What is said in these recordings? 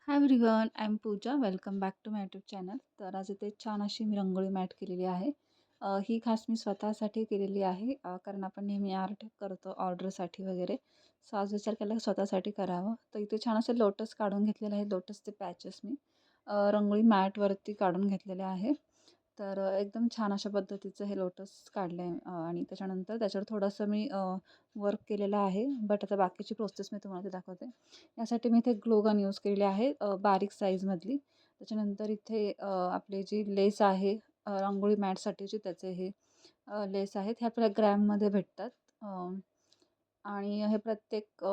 High everyone, I am Pooja. Welcome back to my YouTube channel. तर आज इथे छान अशी मी रांगोळी मॅट केलेली आहे. ही खास मी स्वतःसाठी केलेली आहे, कारण आपण नेहमी आर्ट करतो ऑर्डरसाठी वगैरे. सो आज विचार केला की स्वतःसाठी करावं. तर इथे छान असे लोटस काढून घेतलेले आहे. लोटसचे पॅचेस मी रांगोळी मॅटवरती काढून घेतलेले आहे. तर एकदम छान अशा पद्धतीचं हे लोटस काढलं आहे, आणि त्याच्यानंतर त्याच्यावर थोडंसं मी वर्क केलेलं आहे. बट आता बाकीची प्रोसेस मी तुम्हाला ते दाखवते. यासाठी मी इथे ग्लू गन यूज केलेली आहे, बारीक साईजमधली. त्याच्यानंतर इथे आपली जी लेस आहे, रांगोळी मॅटसाठीची, त्याचे हे लेस आहेत. हे आपल्याला ग्रॅममध्ये भेटतात. आणि हे प्रत्येक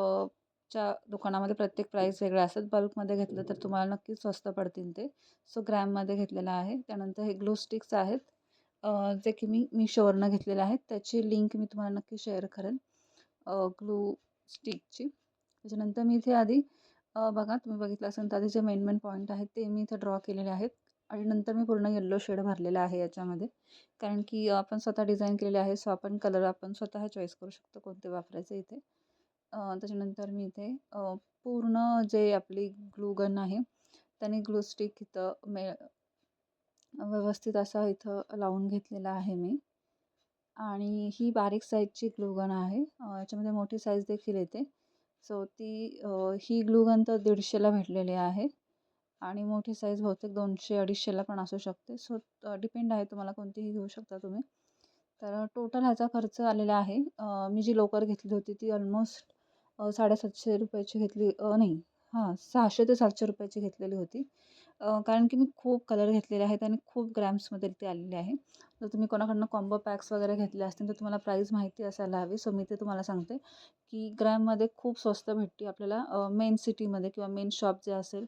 च्या दुकानामध्ये प्रत्येक प्राईस वेगळ्या असतात. बल्कमध्ये घेतलं तर तुम्हाला नक्कीच स्वस्त पडतील ते. सो ग्रॅममध्ये घेतलेलं आहे. त्यानंतर हे ग्लू स्टिक्स आहेत, जे की मी Meeshoवरनं घेतलेले आहेत. त्याची लिंक मी तुम्हाला नक्की शेअर करेन, ग्लू स्टिकची. त्याच्यानंतर मी इथे आधी बघा, तुम्ही बघितलं असेल तर आधी जे मेन पॉईंट आहेत ते मी इथे ड्रॉ केलेले आहेत. आणि नंतर मी पूर्ण येल्लो शेड भरलेला आहे याच्यामध्ये. कारण की आपण स्वतः डिझाईन केलेले आहे, सो आपण कलर आपण स्वतः चॉईस करू शकतो कोणते वापरायचे इथे. त्याच्यानंतर मी इथे पूर्ण जे आपली ग्लू गन आहे त्याने ग्लू स्टिक इथं व्यवस्थित असा इथं लावून घेतलेला आहे मी. आणि ही बारीक साईजची ग्लू गन आहे. याच्यामध्ये मोठी साईज देखील येते. सो ही ग्लू गन तर 150ला भेटलेली आहे. आणि मोठी साईज बहुतेक 200-250ला पण असू शकते. सो डिपेंड आहे, तुम्हाला कोणतीही घेऊ शकता तुम्ही. तर टोटल ह्याचा खर्च आलेला आहे, मी जी लोकर घेतली होती ती ऑलमोस्ट ₹750 घेतली, नाही, हां, 600 ते 700 रुपयाची घेतलेली होती. कारण की मी खूप कलर घेतलेले आहेत आणि खूप ग्रॅम्समध्ये ते आलेले आहे. जर तुम्ही कोणाकडनं कॉम्बो पॅक्स वगैरे घेतले असतील तर तुम्हाला प्राईस माहिती असायला हवी. सो मी ते तुम्हाला सांगते की ग्रॅममध्ये खूप स्वस्त भेटते आपल्याला मेन सिटीमध्ये किंवा मेन शॉप जे असेल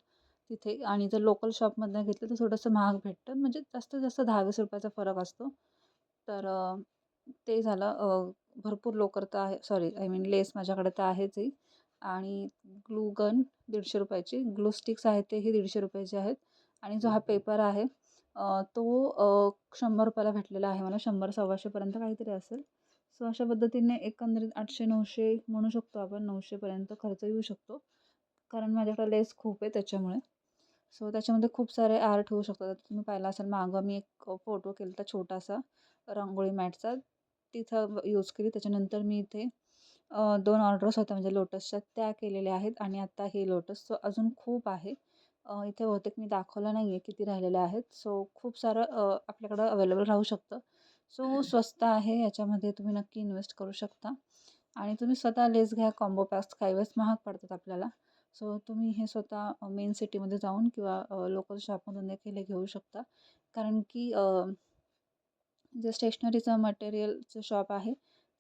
तिथे. आणि जर लोकल शॉपमधनं घेतलं तर थोडंसं महाग भेटतं, म्हणजे जास्तीत जास्त 10-20 रुपयाचा फरक असतो. तर ते झालं. भरपूर लोकर तर आहे, सॉरी आय मीन लेस माझ्याकडे तर आहेच आहे. आणि ग्लू गन 150 रुपयाची, ग्लू स्टिक्स आहेत तेही 150 रुपयाचे आहेत. आणि जो हा पेपर आहे तो 100 रुपयाला भेटलेला आहे मला. 100-125 पर्यंत काहीतरी असेल. सो अशा पद्धतीने एकंदरीत 800-900 म्हणू शकतो आपण, 900 पर्यंत खर्च येऊ शकतो. कारण माझ्याकडे लेस खूप आहे त्याच्यामुळे. सो त्याच्यामध्ये खूप सारे आर्ट होऊ शकतात. आता तुम्ही पाहिला असेल मागं मी एक फोटो केला होता छोटासा रांगोळी मॅटचा, तिथं यूज केली. त्याच्यानंतर मी इथे 2 ऑर्डर्स होत्या म्हणजे लोटसच्या, त्या केलेल्या आहेत. आणि आता हे लोटस. सो अजून खूप आहे. इथे बहुतेक मी दाखवलं नाही आहे किती राहिलेले आहेत. सो खूप सारं आपल्याकडं अवेलेबल राहू शकतं. सो स्वस्त आहे, याच्यामध्ये तुम्ही नक्की इन्व्हेस्ट करू शकता. आणि तुम्ही स्वतः लेस घ्या. कॉम्बो पॅक्स काही वेळेस महाग पडतात आपल्याला. सो तुम्ही हे स्वतः मेन सिटीमध्ये जाऊन किंवा लोकल शॉपमधून देखील हे घेऊ शकता. कारण की जे स्टेशनरीचं मटेरियलचं शॉप आहे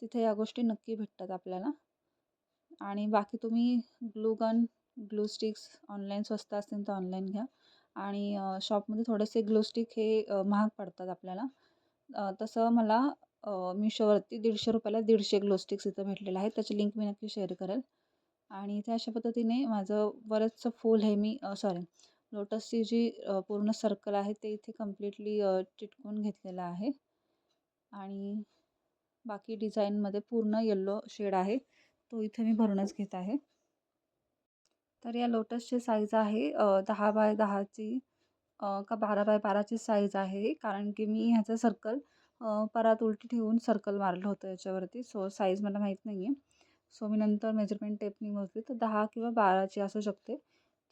तिथे या गोष्टी नक्की भेटतात आपल्याला. आणि बाकी तुम्ही glue gun, glue sticks online स्वस्त असतील तर ऑनलाईन घ्या. आणि शॉपमध्ये थोडेसे ग्लू स्टिक हे महाग पडतात आपल्याला. तसं मला Meeshoवरती 150 रुपयाला 150 ग्लू स्टिक्स इथं भेटलेले आहेत. त्याची लिंक मी नक्की शेअर करेल. आणि इथे अशा पद्धतीने माझं बरंचसं फूल हे मी सॉरी लोटसची जी पूर्ण सर्कल आहे ते इथे कम्प्लिटली चिटकवून घेतलेलं आहे. आणि बाकी डिझाईनमध्ये पूर्ण येल्लो शेड आहे, तो इथे मी भरूनच घेत आहे. तर या लोटसची साईज आहे 10x10ची का 12x12ची साईज आहे. कारण की मी ह्याचं सर्कल परात उलटी ठेवून सर्कल मारलं होतं याच्यावरती. सो साईज मला माहीत नाही आहे. सो मी नंतर मेजरमेंट टेपनी मोजली तर 10 किंवा 12ची असू शकते.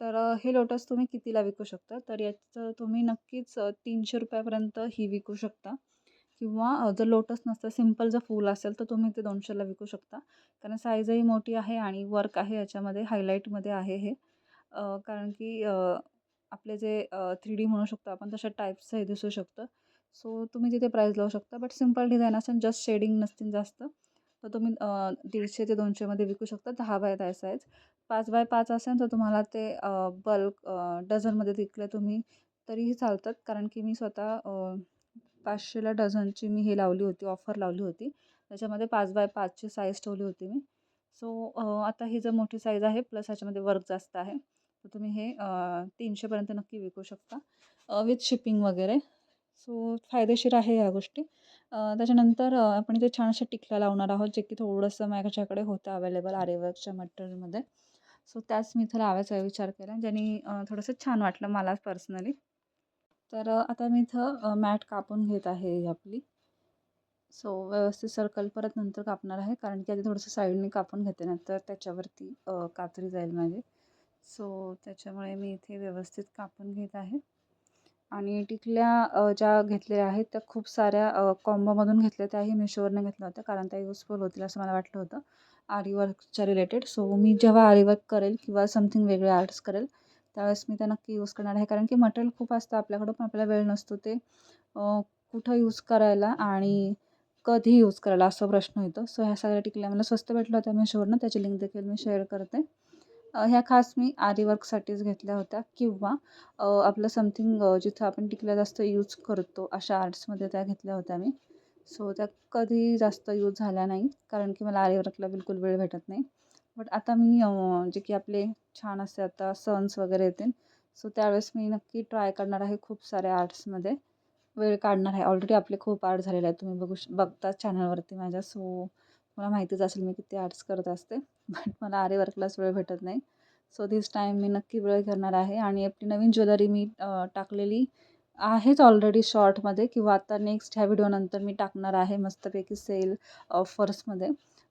तर हे लोटस तुम्ही कितीला विकू शकता? तर याचं तुम्ही नक्कीच 300 रुपयापर्यंत ही विकू शकता. किंवा जर लोटस नसतं, सिंपल जर फूल असेल तर तुम्ही ते 200ला विकू शकता. कारण साईजही मोठी आहे आणि वर्क आहे याच्यामध्ये, हायलाईटमध्ये आहे हे. कारण की आपले जे 3D म्हणू शकतो आपण तशा टाईप्सचं हे दिसू शकतं. सो तुम्ही तिथे प्राईस लावू शकता. बट सिंपल डिझाईन असेल, जस्ट शेडिंग नसतील जास्त, तर तुम्ही 150 ते 200मध्ये विकू शकता. 10x10 size. 5x5 असेल तर तुम्हाला ते बल्क डझनमध्ये विकले तुम्ही तरीही चालतात. कारण की मी स्वतः 500ला डझनची मी हे लावली होती, ऑफर लावली होती. त्याच्यामध्ये 5x5ची साईज ठेवली होती मी. सो आता ही जर मोठी साईज आहे प्लस ह्याच्यामध्ये वर्क जास्त आहे, तर तुम्ही हे 300पर्यंत नक्की विकू शकता विथ शिपिंग वगैरे. सो फायदेशीर आहे ह्या गोष्टी. त्याच्यानंतर आपण इथे छान अशा टिकल्या लावणार आहोत, जे की थोडंसं माझ्याकडे होतं अवेलेबल आरीवर्कच्या मटेरियलमध्ये. सो त्याच मी इथं लावायचा विचार केला, ज्याने थोडंसं छान वाटलं मला पर्सनली. तर आता मी इथं मॅट कापून घेत आहे ही आपली. सो व्यवस्थित सर्कल परत नंतर कापणार आहे, कारण की आधी थोडंसं साईडने कापून घेते, नंतर त्याच्यावरती कात्री जाईल माझी. सो त्याच्यामुळे मी इथे व्यवस्थित कापून घेत आहे. आणि टिकल्या ज्या घेतलेल्या आहेत त्या खूप साऱ्या कॉम्बोमधून घेतल्या. त्याही Meeshoवरनं घेतल्या होत्या, कारण त्या युजफुल होतील असं मला वाटलं होतं आरी वर्कच्या रिलेटेड. सो मी जेव्हा आरी वर्क करेल किंवा समथिंग वेगळे आर्ट्स करेल, त्यावेळेस मी त्या नक्की यूज करणार आहे. कारण की मटेरियल खूप असतं आपल्याकडं, पण आपल्याला वेळ नसतो ते कुठं यूज करायला आणि कधी यूज करायला असा प्रश्न येतो. सो ह्या सगळ्या टिकल्या मला स्वस्त भेटल्या होत्या Meeshoवरनं. त्याची लिंक देखील मी शेअर करते. ह्या खास मी आरी वर्कसाठीच घेतल्या होत्या, किंवा आपलं समथिंग जिथं आपण टिकल्या जास्त यूज करतो अशा आर्ट्समध्ये त्या घेतल्या होत्या मी. सो त्या कधी जास्त यूज झाल्या नाही, कारण की मला आरी वर्कला बिलकुल वेळ भेटत नाही. बट आता मी जे की आपले छान असे आता सन्स वगैरे येतील, सो त्यावेळेस मी नक्की ट्राय करणार आहे खूप साऱ्या आर्ट्समध्ये वेळ काढणार आहे. ऑलरेडी आपले खूप आर्ट झालेले आहेत, तुम्ही बघता चॅनलवरती माझ्या. सो मला माहितीच असेल मी किती आर्ट्स करत असते. बट मला आरी वर्कलाच वेळ भेटत नाही. सो धिस टाईम मी नक्की वेळ करणार आहे. आणि आपली नवीन ज्वेलरी मी टाकलेली आहेच ऑलरेडी शॉर्टमध्ये, किंवा आता नेक्स्ट ह्या व्हिडिओनंतर मी टाकणार आहे मस्तपैकी सेल ऑफर्समध्ये.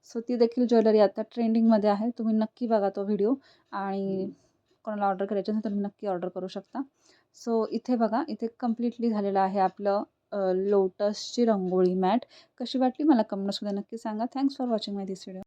सो ती देखील ज्वेलरी आता ट्रेंडिंगमध्ये आहे. तुम्ही नक्की बघा तो व्हिडिओ, आणि कोणाला ऑर्डर करायची असेल तर तुम्ही नक्की ऑर्डर करू शकता. सो इथे बघा, इथे कंप्लीटली झालेलं आहे आपलं लोटसची रंगोळी मॅट. कशी वाटली मला कमेंट्समध्ये नक्की सांगा. Thanks for watching my this video.